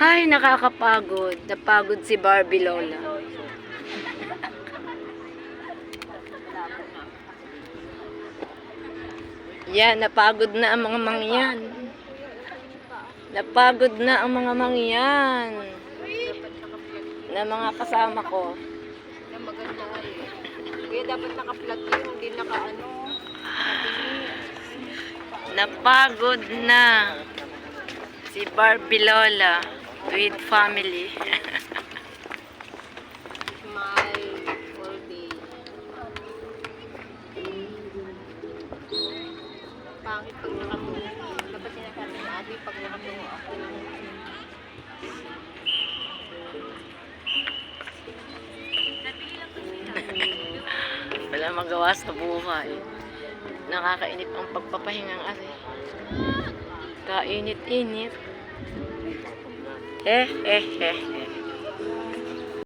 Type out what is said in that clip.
Ay, nakakapagod. Napagod si Barbie Lola. Yan, napagod na ang mga mangyan. Napagod na ang mga mangyan. Na mga kasama ko. Na maganda ay. Kaya dapat naka-plug yun, hindi naka-ano. Napagod na si Barbie Lola with family. Smile all day. Pangit pag nakatungo. Dapat sinasabi na ate pag nakatungo ako. Wala magawa sa buhay. Nakakainip ang pagpapahingang ari. Kainit-init.